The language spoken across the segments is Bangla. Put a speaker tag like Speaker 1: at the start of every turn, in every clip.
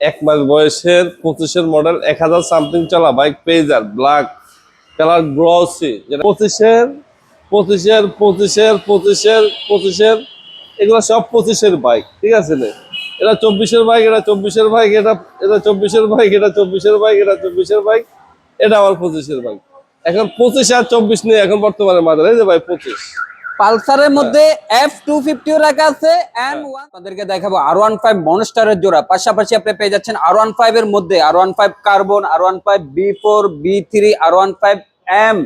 Speaker 1: 1 মাস বয়সের 25-এর মডেল 1000 সামথিং চলা বাইক পেজার ব্ল্যাক কালার গ্লসি, যেটা 25-এর এগুলো সব 25-এর বাইক, ঠিক আছে না? এটা 24-এর বাইক, এটা 24-এর বাইক, এটা 24-এর বাইক, এটা 24-এর বাইক, এটা 24-এর বাইক, এটা আবার 25-এর বাইক। এখন 25 আর 24 নিয়ে এখন বর্তমানে মাদার, এই যে ভাই 25
Speaker 2: পালসারের মধ্যে F250 রাখা আছে এন্ড আপনাদেরকে দেখাবো R15 মনস্টারের জোড়া। পাশাপাশি আপনি পেয়ে যাচ্ছেন R15 এর মধ্যে R15 carbon, R15 B4, B3, R15 M,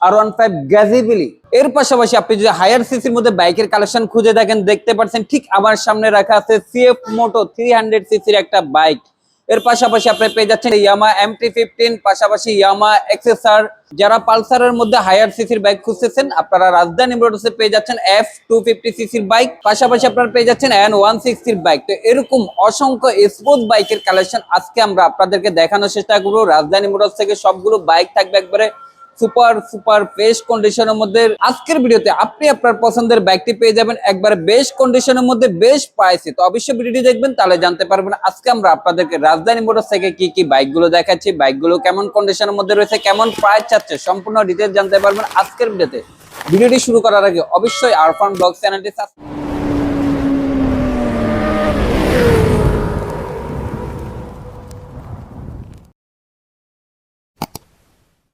Speaker 2: R15 গ্যাজিবিলি। এর পাশাপাশি আপনি যদি হায়ার সিসির মধ্যে বাইকের কালেকশন খুঁজে দেখেন, দেখতে পাচ্ছেন ঠিক আমার সামনে রাখা আছে CF Moto 300 সিসির একটা বাইক। এর পাশাপাশি আপনি পেয়ে যাচ্ছেন ইয়ামা MT-15, পাশাপাশি ইয়ামা এক্সেসার। যারা পালসারের মধ্যে হায়ার সিসির বাইক খুঁজতেছেন, আপনারা রাজধানী মোটরসে পেয়ে যাচ্ছেন F250 সিসির বাইক, পাশাপাশি আপনারা পেয়ে যাচ্ছেন N160 বাইক। তো এরকম অসংখ্য স্পোর্টস বাইকের কালেকশন আজকে আমরা আপনাদেরকে দেখানোর চেষ্টা করব। রাজধানী মোটরস থেকে সবগুলো বাইক থাকবে একবারে সুপার সুপার বেস্ট কন্ডিশনের মধ্যে। আজকের ভিডিওতে আপনি আপনার পছন্দের বাইকটি পেয়ে যাবেন একবারে বেস্ট কন্ডিশনের মধ্যে বেস্ট প্রাইসে। তো অবশ্যই ভিডিওটি দেখবেন, তাহলে জানতে পারবেন আজকে আমরা আপনাদেরকে রাজধানী মোটরস থেকে কি কি বাইকগুলো দেখাচ্ছি, বাইকগুলো কেমন কন্ডিশনের মধ্যে রয়েছে, কেমন প্রাইস চাচ্ছে, সম্পূর্ণ ডিটেইলস জানতে পারবেন আজকের ভিডিওতে। ভিডিওটি শুরু করার আগে অবশ্যই আরফান ব্লগ চ্যানেলটি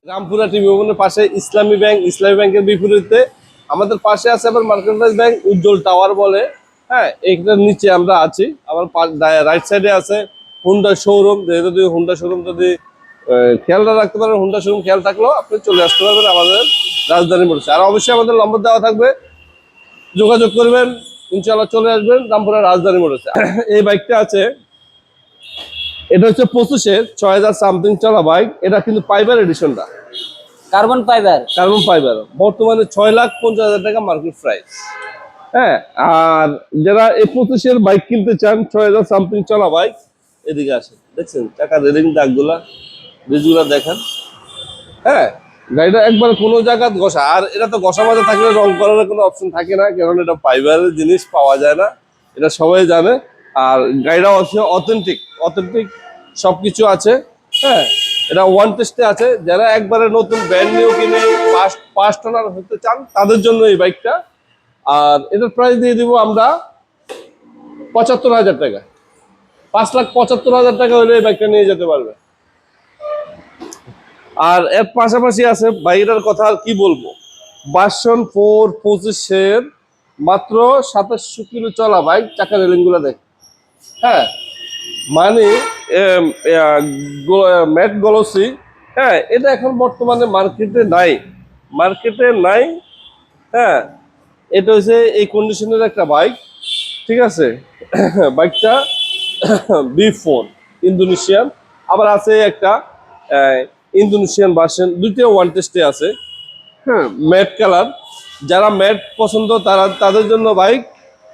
Speaker 1: রামপুরা টিভি ভবনের পাশে ইসলামী ব্যাংকের বিপরীতে আমাদের পাশে আছে আবার মার্কেন্টাইজ ব্যাংক, উজ্জ্বল টাওয়ার বলে। হ্যাঁ, এইটার নিচে আমরা আছি। আবার রাইট সাইডে আছে হুন্ডা শোরুম। যেহেতু হুন্ডা শোরুম যদি খেয়াল না রাখতে পারেন, হুন্ডা শোরুম খেয়াল থাকলেও আপনি চলে আসতে পারবেন আমাদের রাজধানী মোটরসে। আর অবশ্যই আমাদের নম্বর দেওয়া থাকবে, যোগাযোগ করবেন, ইনশাআল্লাহ চলে আসবেন রামপুরা রাজধানী মোটরসে। এই বাইকটা আছে, এটা হচ্ছে 25-এর 6000 সামথিং চলা বাইক। এটা কিন্তু ফাইবার এডিশনটা,
Speaker 2: কার্বন
Speaker 1: ফাইবার বর্তমানে 6,50,000 টাকা মার্কেট প্রাইস। হ্যাঁ, আর যারা এই 25-এর বাইক কিনতে চান, 6000 সামথিং চলা বাইক, এদিকে আসেন। দেখছেন চাকা রেলিং দাগগুলা, ব্রিজগুলা দেখেন। হ্যাঁ, গাড়িটা একবার কোনো জায়গা ঘষা, আর এটা তো ঘষা মাজা থাকলে রং করার কোনো অপশন থাকে না, কারণ এটা ফাইবারের জিনিস পাওয়া যায় না, এটা সবাই জানে। আর গাড়িটা অথেন্টিক সবকিছু আছে। হ্যাঁ, এটা ওয়ান টেস্টে আছে। যারা একবারে নতুন ব্র্যান্ড নিউ কিনে ফার্স্ট ওনার হতে চান, তাদের জন্য এই বাইকটা। আর এটার প্রাইস দিয়ে দিব আমরা 75,000 টাকা। 5,75,000 টাকা হলে এই বাইকটা নিয়ে যেতে পারবে। আর এর পাশাপাশি আছে বাইকটার কথা আর কি বলবো, ভার্সন 4 25-এর মাত্র 2700 কিলো চলা বাইক। চাকা রেলিং গুলা দেখ। হ্যাঁ, মানে ম্যাট গ্লসি। হ্যাঁ, এটা এখন বর্তমানে মার্কেটে নাই। হ্যাঁ, এটা হচ্ছে এই কন্ডিশনের একটা বাইক, ঠিক আছে? বাইকটা B4 ইন্দোনেশিয়ান। আবার আছে একটা ইন্দোনেশিয়ান ভার্সন, দুইটা ওয়ান টেস্টে আছে। হ্যাঁ, ম্যাট কালার। যারা ম্যাট পছন্দ তাদের জন্য বাইক,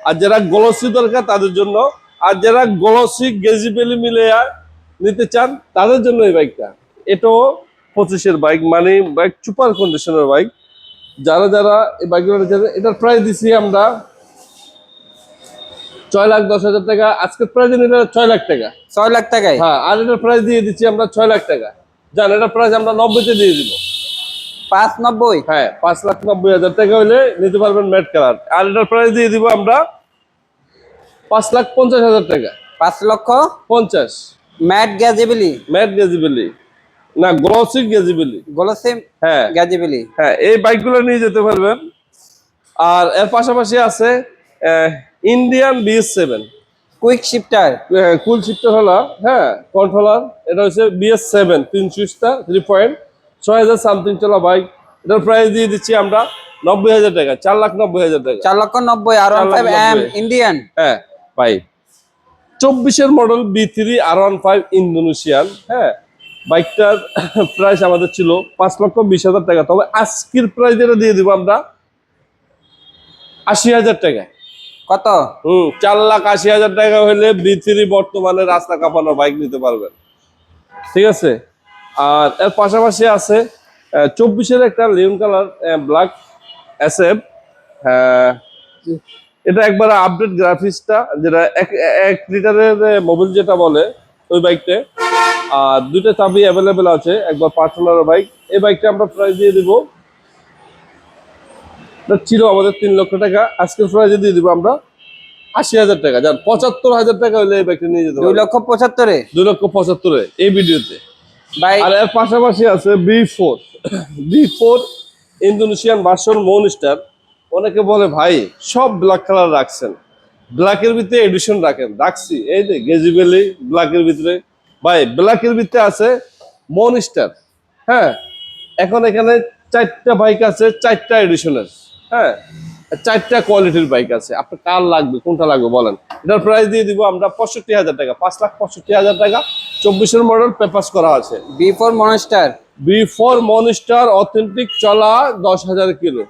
Speaker 1: আর যারা গ্লসি দরকার তাদের জন্য, আর যারা গ্লসি গেজিবেলি মিলে নিতে চান তাদের জন্য এই বাইকটা। এটাও 25-এর বাইক, মানে বাইক সুপার কন্ডিশনের বাইক। যারা এই বাইকগুলো এটার প্রাইস দিচ্ছি আমরা 6,10,000 টাকা। আজকের প্রাইস নিলে 6 লাখ টাকা।
Speaker 2: 6 লাখ টাকায়?
Speaker 1: হ্যাঁ, আর এটার প্রাইস দিয়ে দিচ্ছি আমরা 6 লাখ টাকা। জান, এটার প্রাইস আমরা 90-তে দিয়ে দিব।
Speaker 2: 590?
Speaker 1: হ্যাঁ, 5,90,000 টাকা হলে নিতে পারবেন ম্যাট কালার। আর এটার প্রাইস দিয়ে দিব আমরা 5,50,000 টাকা।
Speaker 2: 5,50,000? ম্যাট গ্যাজিবিলি
Speaker 1: না, গ্লসি গ্যাজিবিলি।
Speaker 2: হ্যাঁ, গ্যাজিবিলি।
Speaker 1: হ্যাঁ, এই বাইকগুলো নিয়ে যেতে পারবেন। আর এর পাশাপাশি আছে ইন্ডিয়ান BS7
Speaker 2: কুইক শিফটার
Speaker 1: হলো। হ্যাঁ, কন্ট্রোলার। এটা হচ্ছে BS7 3 সুইচটা 3 পয়েন্ট, 6,000 সামথিং চলা বাইক। এটার প্রাইস দিয়ে দিচ্ছি আমরা 90,000 টাকা। 4,90,000 টাকা।
Speaker 2: 4,90,000 R15 M ইন্ডিয়ান।
Speaker 1: হ্যাঁ ভাই, 24-এর মডেল B3 R15 ইন্দোনেশিয়ান। হ্যাঁ, বাইকটার প্রাইস আমাদের ছিল 5,20,000 টাকা। তবে আজকের প্রাইস যেটা দিয়ে দিব আমরা 80,000 টাকা।
Speaker 2: কত?
Speaker 1: 4,80,000 টাকা হলে B3 বর্তমানে রাস্তা কাঁপানো বাইক নিতে পারবেন, ঠিক আছে? আর এর পাশাপাশি আছে 24-এর একটা লিমন কালার ব্ল্যাক SF। হ্যাঁ, এটা একবার আপডেট গ্রাফিক্সটা, যেটা 1 লিটারের মোবিল যেটা বলে, ওই বাইকটা। আর দুইটা চাবি অ্যাভেলেবেল আছে, একবার পার্টনার বাইক। এই বাইকটা আমরা প্রাইস দিয়ে দিব, এটা ছিল আমাদের 3 লক্ষ টাকা, আজকের প্রাইজে দিয়ে দিব আমরা 80,000 টাকা। যান 75,000 টাকা হলে এই বাইকটা নিয়ে যেতে
Speaker 2: 2,75,000-এ
Speaker 1: 2,75,000 এই ভিডিওতে।
Speaker 2: ভাই।
Speaker 1: আর এর পাশাপাশি আছে বি4 ইন্দোনেশিয়ান ভার্সন মনস্টার। অনেকে বলে ভাই সব ব্ল্যাক কালার রাখছেন, ব্ল্যাকের ভিতরে এডিশন রাখছি, এই যে গেজিবেলি ব্ল্যাকের ভিতরে। ভাই ব্ল্যাকের ভিতরে আছে মনস্টার। হ্যাঁ, এখন এখানে 4টা বাইক আছে, 4টা এডিশনের। হ্যাঁ, 4টা কোয়ালিটির বাইক আছে, আপনার কার লাগবে, কোনটা লাগবে বলেন। এটার প্রাইস দিয়ে দিব আমরা 65,000 টাকা, 5,65,000 টাকা। 24-এর মডেল পেপাস করা আছে।
Speaker 2: B4 মনস্টার
Speaker 1: বি4 মনস্টার অথেন্টিক, চলা 10,000 কিলো,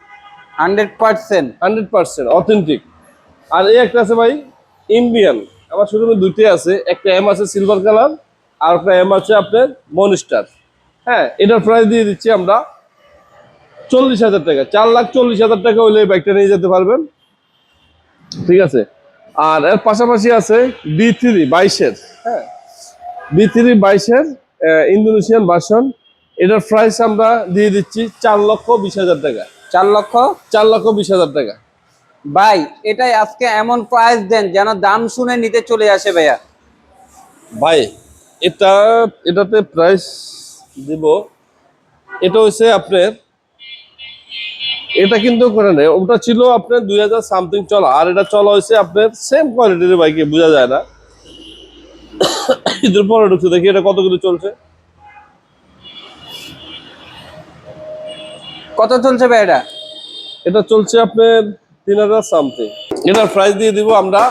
Speaker 2: 100%
Speaker 1: অথেন্টিক। আর এই একটা আছে ভাই ইন্ডিয়ান, আমার শুধু দুইটাই আছে, একটা এম আছে সিলভার কালার, আর একটা এম আছে আপনার মনস্টার। হ্যাঁ, এটার প্রাইস দিয়ে দিচ্ছি আমরা 40,000 টাকা, 4,40,000 টাকা হলে এই বাইকটা নিয়ে যেতে পারবেন। ঠিক আছে। আর এর পাশাপাশি আছে B3 22-এর, হ্যাঁ, B3 22-এর ইন্দোনেশিয়ান ভার্সন। এটার প্রাইস আমরা দিয়ে দিচ্ছি 4,20,000 টাকা,
Speaker 2: 4,20,000
Speaker 1: টাকা।
Speaker 2: ভাই এটাই আজকে এমন প্রাইস দেন যেন দাম শুনে নিতে চলে আসে ভাইয়া।
Speaker 1: ভাই এটাতে প্রাইস দিব, এটা হচ্ছে আপনার, এটা কিন্তু করে নেই, ওটা ছিল আপনার 2000 সামথিং চলা, আর এটা চলা হয়েছে আপনার সেম কোয়ালিটির বাইকে, বোঝা যায় না। ঈদের পরে ঢুকছে, দেখি এটা কত করে চলছে।
Speaker 2: কত চলছে ভাই এটা?
Speaker 1: এটা চলছে আপনার 3000 সামথিং। এটার প্রাইস দিয়ে দিব আমরা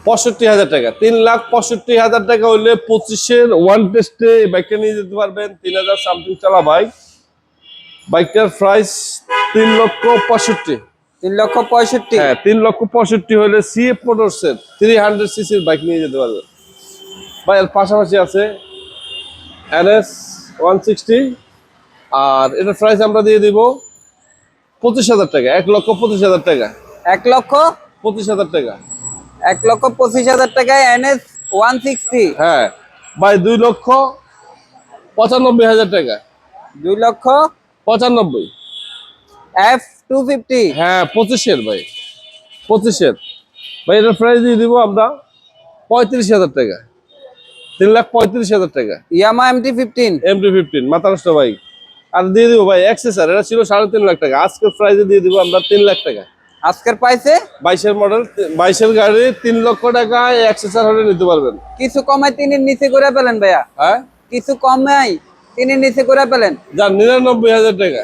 Speaker 1: 65,000 টাকা, 3,65,000 টাকা হইলে 25-এর ওয়ান টেস্টে এই বাইকটা নিয়ে যেতে পারবেন। 3000 সামথিং চলা বাইক, বাইকটার প্রাইস 3,65,000।
Speaker 2: 3,65,000।
Speaker 1: হ্যাঁ, 3,65,000 হলে সিএফ মোটরসের 300 সিসির বাইক নিয়ে যেতে পারবেন। ভাই এর পাশাপাশি আছে NS 160, আর এটার প্রাইস আমরা দিয়ে দিব 25,000 টাকা, 1,25,000 টাকা,
Speaker 2: 1,25,000
Speaker 1: টাকা।
Speaker 2: 1,25,000 টাকায় NS 160।
Speaker 1: হ্যাঁ ভাই 2,95,000 টাকা,
Speaker 2: 2,95,000 F250।
Speaker 1: হ্যাঁ 25-এর ভাই, 25-এর ভাই। এটার প্রাইস দিয়ে দিব আমরা 35,000 টাকা, 3,35,000 টাকা।
Speaker 2: Yamaha MT-15।
Speaker 1: MT-15 মাথা নষ্ট বাইক। আর দিয়ে দিব ভাই এক্সেসর, এটা ছিল 3.5 লাখ টাকা, আজকের প্রাইসে দিয়ে দিব আমরা 3 লাখ টাকা।
Speaker 2: আজকের প্রাইসে
Speaker 1: 22-এর মডেল, 22-এর গাড়ি 3 লক্ষ টাকা এক্সেসর হলে নিতে পারবেন।
Speaker 2: কিছু কমায় 3-এর নিচে করে পেলেন ভাইয়া?
Speaker 1: হ্যাঁ,
Speaker 2: কিছু কমাই 3-এর নিচে করে পেলেন?
Speaker 1: যান 99,000 টাকা,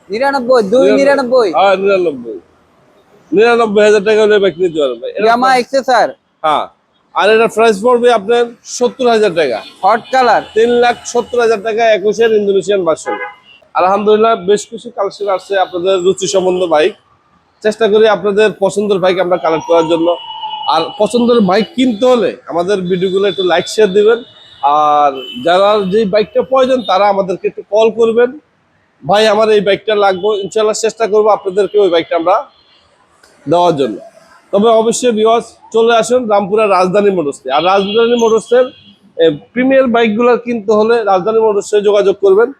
Speaker 2: 99, 299।
Speaker 1: হ্যাঁ 99,000 টাকা হলে বাইক নিতে পারবেন ভাই।
Speaker 2: Yamaha XSR।
Speaker 1: হ্যাঁ, আর এটা প্রাইস পড়বে আপনার 70,000 টাকা,
Speaker 2: হট কালার।
Speaker 1: 3,70,000 টাকা 21-এর ইন্দোনেশিয়ান ভার্সন। আলহামদুলিল্লাহ বেশ কিছু কালেকশন আসছে আপনাদের রুচি সম্বন্ধ বাইক, চেষ্টা করি আপনাদের পছন্দের বাইক আমরা কালেক্ট করার জন্য। আর পছন্দের বাইক কিনতে হলে আমাদের ভিডিওগুলো একটু লাইক শেয়ার দিবেন, আর যারা যে বাইকটা প্রয়োজন তারা আমাদেরকে একটু কল করবেন, ভাই আমার এই বাইকটা লাগবে, ইনশাল্লাহ চেষ্টা করবো আপনাদেরকে ওই বাইকটা আমরা দেওয়ার জন্য। তবে অবশ্যই ভিউয়ার্স চলে আসুন রামপুরা রাজধানী মোটরসে। আর রাজধানী মোটরসের প্রিমিয়ার বাইকগুলো কিনতে হলে রাজধানী মোটরসে যোগাযোগ করবেন।